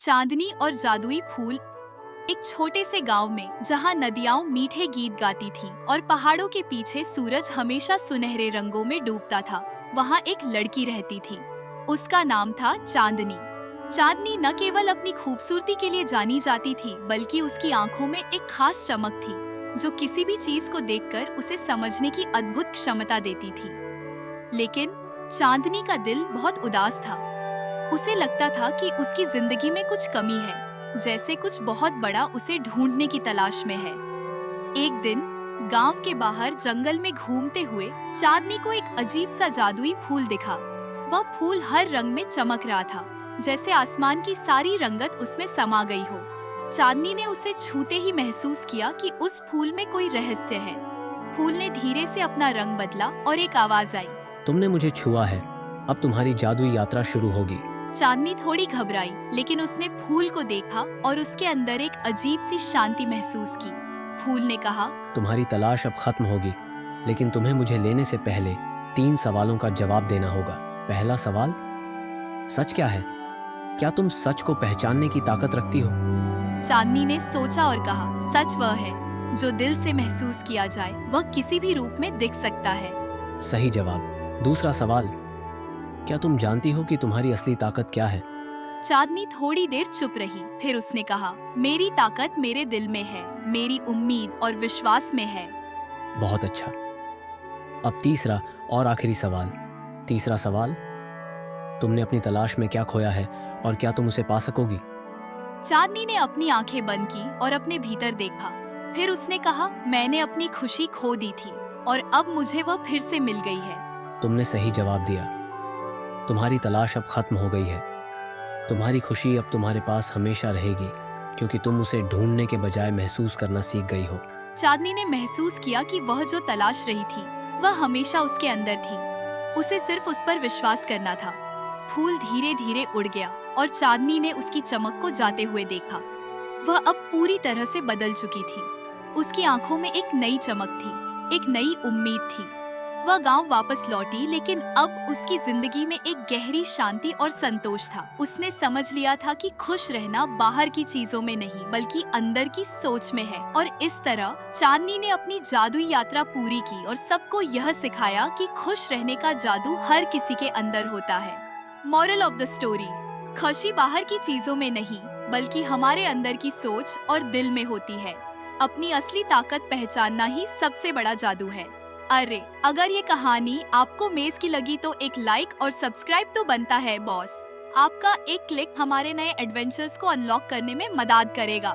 चांदनी और जादुई फूल। एक छोटे से गांव में जहां नदियां मीठे गीत गाती थीं और पहाड़ों के पीछे सूरज हमेशा सुनहरे रंगों में डूबता था, वहां एक लड़की रहती थी। उसका नाम था चांदनी। चांदनी न केवल अपनी खूबसूरती के लिए जानी जाती थी, बल्कि उसकी आंखों में एक खास चमक थी जो किसी भी चीज को देखकर उसे समझने की अद्भुत क्षमता देती थी। लेकिन चांदनी का दिल बहुत उदास था। उसे लगता था कि उसकी जिंदगी में कुछ कमी है, जैसे कुछ बहुत बड़ा उसे ढूंढने की तलाश में है। एक दिन गांव के बाहर जंगल में घूमते हुए चांदनी को एक अजीब सा जादुई फूल दिखा। वह फूल हर रंग में चमक रहा था, जैसे आसमान की सारी रंगत उसमें समा गई हो। चांदनी ने उसे छूते ही महसूस किया कि उस फूल में कोई रहस्य है। फूल ने धीरे से अपना रंग बदला और एक आवाज आई, तुमने मुझे छुआ है, अब तुम्हारी जादुई यात्रा शुरू होगी। चांदनी थोड़ी घबराई, लेकिन उसने फूल को देखा और उसके अंदर एक अजीब सी शांति महसूस की। फूल ने कहा, तुम्हारी तलाश अब खत्म होगी, लेकिन तुम्हें मुझे लेने से पहले 3 सवालों का जवाब देना होगा। पहला सवाल, सच क्या है? क्या तुम सच को पहचानने की ताकत रखती हो? चांदनी ने सोचा और कहा, सच वह है जो दिल से महसूस किया जाए, वह किसी भी रूप में दिख सकता है। सही जवाब। दूसरा सवाल, क्या तुम जानती हो कि तुम्हारी असली ताकत क्या है? चांदनी थोड़ी देर चुप रही, फिर उसने कहा, मेरी ताकत मेरे दिल में है, मेरी उम्मीद और विश्वास में है। बहुत अच्छा। अब तीसरा और आखिरी सवाल। तीसरा सवाल, तुमने अपनी तलाश में क्या खोया है और क्या तुम उसे पा सकोगी? चांदनी ने अपनी आंखें बंद की और अपने भीतर देखा। फिर उसने कहा, मैंने अपनी खुशी खो दी थी और अब मुझे वह फिर से मिल गई है। तुमने सही जवाब दिया। तुम्हारी तलाश अब खत्म हो गई है। तुम्हारी खुशी अब तुम्हारे पास हमेशा रहेगी, क्योंकि तुम उसे ढूंढने के बजाय महसूस करना सीख गई हो। चांदनी ने महसूस किया कि वह जो तलाश रही थी वह हमेशा उसके अंदर थी। उसे सिर्फ उस पर विश्वास करना था। फूल धीरे धीरे उड़ गया और चांदनी ने उसकी चमक को जाते हुए देखा। वह अब पूरी तरह से बदल चुकी थी। उसकी आंखों में एक नई चमक थी, एक नई उम्मीद थी। वह गांव वापस लौटी, लेकिन अब उसकी जिंदगी में एक गहरी शांति और संतोष था। उसने समझ लिया था कि खुश रहना बाहर की चीजों में नहीं, बल्कि अंदर की सोच में है। और इस तरह चांदनी ने अपनी जादुई यात्रा पूरी की और सबको यह सिखाया कि खुश रहने का जादू हर किसी के अंदर होता है। मॉरल ऑफ द स्टोरी, खुशी बाहर की चीजों में नहीं, बल्कि हमारे अंदर की सोच और दिल में होती है। अपनी असली ताकत पहचानना ही सबसे बड़ा जादू है। अरे, अगर ये कहानी आपको मेज की लगी तो एक लाइक और सब्सक्राइब तो बनता है बॉस। आपका एक क्लिक हमारे नए एडवेंचर्स को अनलॉक करने में मदद करेगा।